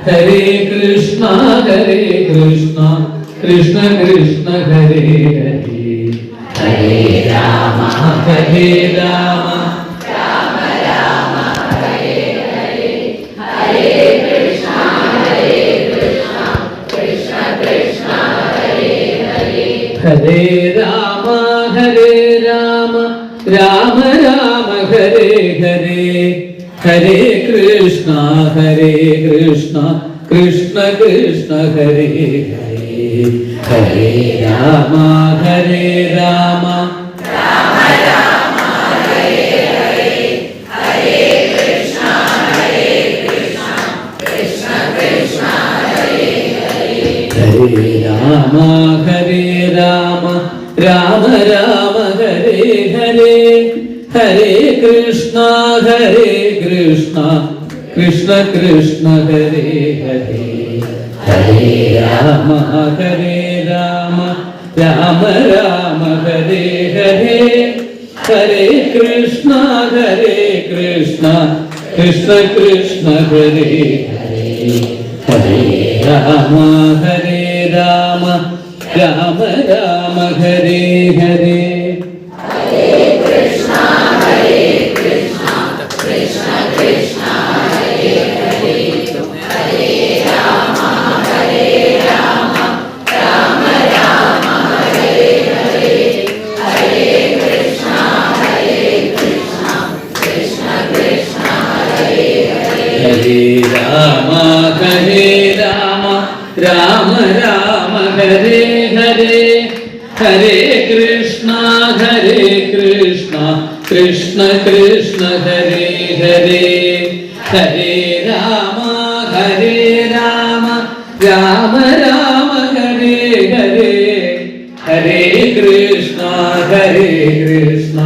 Hare Krishna Krishna Krishna Hare Hare Hare Rama Hare Rama Rama Rama Hare Hare Hare Krishna Krishna Krishna Hare Hare Hare Rama Rama Rama Hare Hare Hare Krishna Krishna Krishna Hare Hare Hare Rama Rama Rama Rama Hare Hare Hare Krishna Krishna Krishna Hare Hare Hare Rama Rama Rama Rama Hare Hare Hare Krishna Krishna Krishna Hare Hare Hare Rama Rama Rama Rama Hare Hare Hare Krishna Krishna Krishna Hare Hare Hare Rama Rama Rama Rama Hare Hare Hare Rama Rama Rama Hare Hare Hare Krishna Krishna Krishna Hare Hare Hare Rama Rama Rama Hare Hare Hare Krishna Krishna